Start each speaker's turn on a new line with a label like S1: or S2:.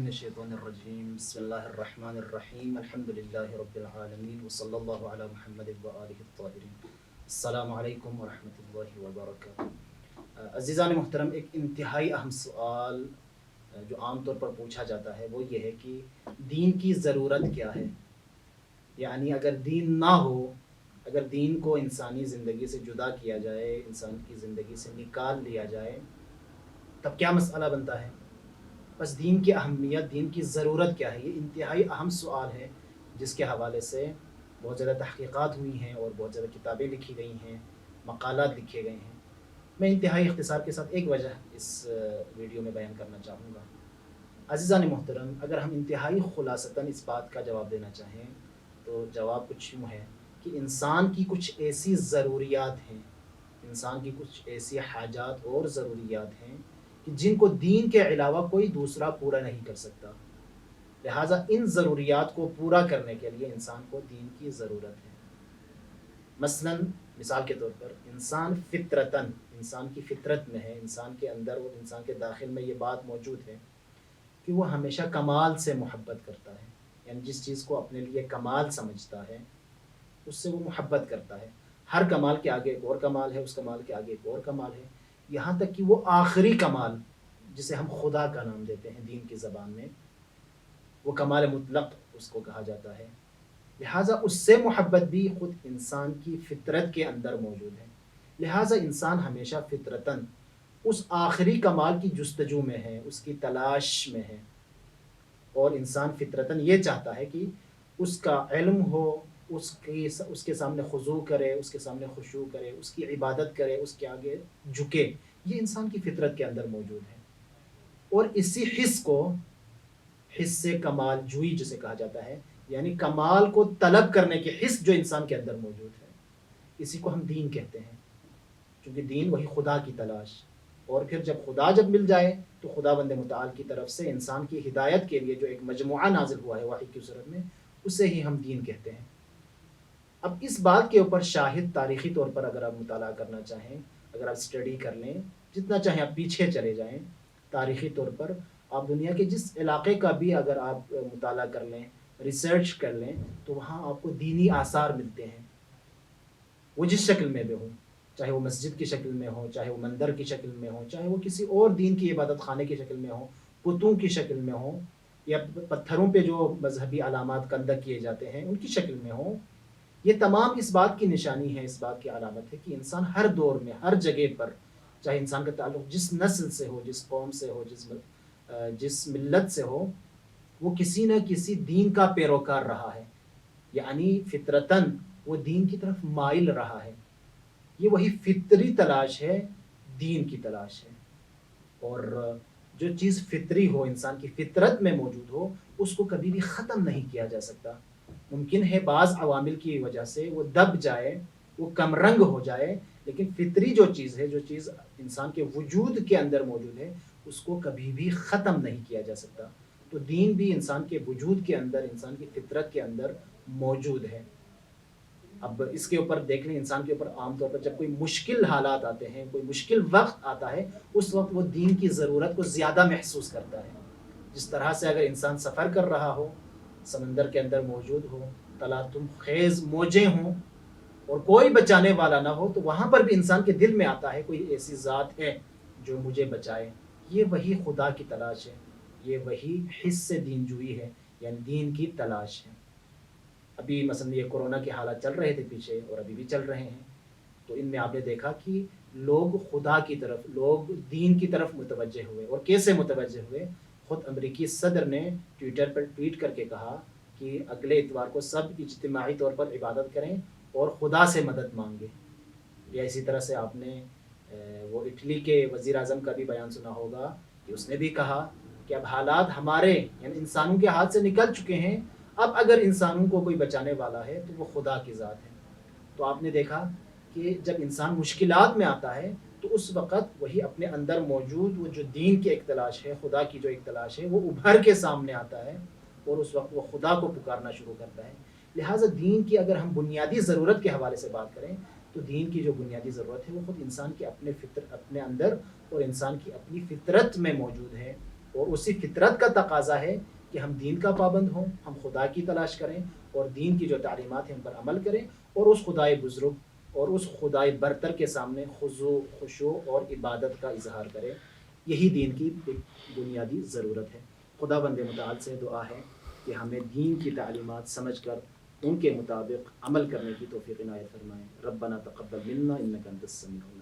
S1: من الشیطان الرجیم بسم اللہ الرحمن الرحیم الحمدللہ رب العالمین وصلی اللہ علی محمد وآلہ الطاہرین۔ السلام علیکم ورحمۃ اللہ وبرکاتہ۔ عزیزان محترم، ایک انتہائی اہم سوال جو عام طور پر پوچھا جاتا ہے وہ یہ ہے کہ دین کی ضرورت کیا ہے؟ یعنی اگر دین نہ ہو، اگر دین کو انسانی زندگی سے جدا کیا جائے، انسان کی زندگی سے نکال لیا جائے، تب کیا مسئلہ بنتا ہے؟ بس دین کی اہمیت، دین کی ضرورت کیا ہے؟ یہ انتہائی اہم سوال ہے جس کے حوالے سے بہت زیادہ تحقیقات ہوئی ہیں اور بہت زیادہ کتابیں لکھی گئی ہیں، مقالات لکھے گئے ہیں۔ میں انتہائی اختصار کے ساتھ ایک وجہ اس ویڈیو میں بیان کرنا چاہوں گا۔ عزیزان محترم، اگر ہم انتہائی خلاصتاً اس بات کا جواب دینا چاہیں تو جواب کچھ یوں ہے کہ انسان کی کچھ ایسی ضروریات ہیں، انسان کی کچھ ایسی حاجات اور ضروریات ہیں کہ جن کو دین کے علاوہ کوئی دوسرا پورا نہیں کر سکتا۔ لہٰذا ان ضروریات کو پورا کرنے کے لیے انسان کو دین کی ضرورت ہے۔ مثلا مثال کے طور پر انسان فطرتاً، انسان کی فطرت میں ہے، انسان کے اندر اور انسان کے داخل میں یہ بات موجود ہے کہ وہ ہمیشہ کمال سے محبت کرتا ہے، یعنی جس چیز کو اپنے لیے کمال سمجھتا ہے اس سے وہ محبت کرتا ہے۔ ہر کمال کے آگے ایک اور کمال ہے، اس کمال کے آگے ایک اور کمال ہے، یہاں تک کہ وہ آخری کمال جسے ہم خدا کا نام دیتے ہیں دین کی زبان میں، وہ کمال مطلق اس کو کہا جاتا ہے۔ لہٰذا اس سے محبت بھی خود انسان کی فطرت کے اندر موجود ہے۔ لہٰذا انسان ہمیشہ فطرتاً اس آخری کمال کی جستجو میں ہے، اس کی تلاش میں ہے، اور انسان فطرتاً یہ چاہتا ہے کہ اس کا علم ہو، اس کے سامنے خضوع کرے، اس کے سامنے خشوع کرے، اس کی عبادت کرے، اس کے آگے جھکے۔ یہ انسان کی فطرت کے اندر موجود ہے، اور اسی حس کو حس کمال جوئی جسے کہا جاتا ہے، یعنی کمال کو طلب کرنے کی حس جو انسان کے اندر موجود ہے، اسی کو ہم دین کہتے ہیں، کیونکہ دین وہی خدا کی تلاش۔ اور پھر جب خدا مل جائے تو خدا بند متعال کی طرف سے انسان کی ہدایت کے لیے جو ایک مجموعہ نازل ہوا ہے وحی کی صورت میں، اسے ہی ہم دین کہتے ہیں۔ اب اس بات کے اوپر شاہد تاریخی طور پر اگر آپ مطالعہ کرنا چاہیں، اگر آپ اسٹڈی کر لیں، جتنا چاہیں آپ پیچھے چلے جائیں، تاریخی طور پر آپ دنیا کے جس علاقے کا بھی اگر آپ مطالعہ کر لیں، ریسرچ کر لیں، تو وہاں آپ کو دینی آثار ملتے ہیں، وہ جس شکل میں بھی ہوں، چاہے وہ مسجد کی شکل میں ہو، چاہے وہ مندر کی شکل میں ہو، چاہے وہ کسی اور دین کی عبادت خانے کی شکل میں ہو، بتوں کی شکل میں ہو، یا پتھروں پہ جو مذہبی علامات کندہ کیے جاتے ہیں ان کی شکل میں ہو۔ یہ تمام اس بات کی نشانی ہے، اس بات کی علامت ہے کہ انسان ہر دور میں، ہر جگہ پر، چاہے انسان کا تعلق جس نسل سے ہو، جس قوم سے ہو، جس ملت سے ہو، وہ کسی نہ کسی دین کا پیروکار رہا ہے، یعنی فطرتاً وہ دین کی طرف مائل رہا ہے۔ یہ وہی فطری تلاش ہے، دین کی تلاش ہے۔ اور جو چیز فطری ہو، انسان کی فطرت میں موجود ہو، اس کو کبھی بھی ختم نہیں کیا جا سکتا۔ ممکن ہے بعض عوامل کی وجہ سے وہ دب جائے، وہ کم رنگ ہو جائے، لیکن فطری جو چیز ہے، جو چیز انسان کے وجود کے اندر موجود ہے، اس کو کبھی بھی ختم نہیں کیا جا سکتا۔ تو دین بھی انسان کے وجود کے اندر، انسان کی فطرت کے اندر موجود ہے۔ اب اس کے اوپر دیکھ لیں، انسان کے اوپر عام طور پر جب کوئی مشکل حالات آتے ہیں، کوئی مشکل وقت آتا ہے، اس وقت وہ دین کی ضرورت کو زیادہ محسوس کرتا ہے۔ جس طرح سے اگر انسان سفر کر رہا ہو، سمندر کے اندر موجود ہو، تلاطم خیز موجیں ہوں اور کوئی بچانے والا نہ ہو، تو وہاں پر بھی انسان کے دل میں آتا ہے کوئی ایسی ذات ہے جو مجھے بچائے۔ یہ وہی خدا کی تلاش ہے، یہ وہی حس دین جوئی ہے، یعنی دین کی تلاش ہے۔ ابھی مثلا یہ کورونا کے حالات چل رہے تھے پیچھے، اور ابھی بھی چل رہے ہیں، تو ان میں آپ نے دیکھا کہ لوگ خدا کی طرف، لوگ دین کی طرف متوجہ ہوئے۔ اور کیسے متوجہ ہوئے؟ خود امریکی صدر نے ٹویٹر پر ٹویٹ کر کے کہا کہ اگلے اتوار کو سب اجتماعی طور پر عبادت کریں اور خدا سے مدد مانگیں۔ یا اسی طرح سے آپ نے وہ اٹلی کے وزیر اعظم کا بھی بیان سنا ہوگا کہ اس نے بھی کہا کہ اب حالات ہمارے یعنی انسانوں کے ہاتھ سے نکل چکے ہیں، اب اگر انسانوں کو کوئی بچانے والا ہے تو وہ خدا کی ذات ہے۔ تو آپ نے دیکھا کہ جب انسان مشکلات میں آتا ہے تو اس وقت وہی اپنے اندر موجود وہ جو دین کی ایک تلاش ہے، خدا کی جو ایک تلاش ہے، وہ ابھر کے سامنے آتا ہے، اور اس وقت وہ خدا کو پکارنا شروع کرتا ہے۔ لہٰذا دین کی اگر ہم بنیادی ضرورت کے حوالے سے بات کریں تو دین کی جو بنیادی ضرورت ہے وہ خود انسان کے اپنے اندر اور انسان کی اپنی فطرت میں موجود ہے، اور اسی فطرت کا تقاضا ہے کہ ہم دین کا پابند ہوں، ہم خدا کی تلاش کریں اور دین کی جو تعلیمات ہیں ان پر عمل کریں، اور اس خدائے بزرگ اور اس خدائے برتر کے سامنے خضوع، خشوع اور عبادت کا اظہار کریں۔ یہی دین کی ایک بنیادی ضرورت ہے۔ خدا بند متعال سے دعا ہے کہ ہمیں دین کی تعلیمات سمجھ کر ان کے مطابق عمل کرنے کی توفیق عنایت فرمائیں۔ ربنا تقبل منا انک انت السمیع العلیم۔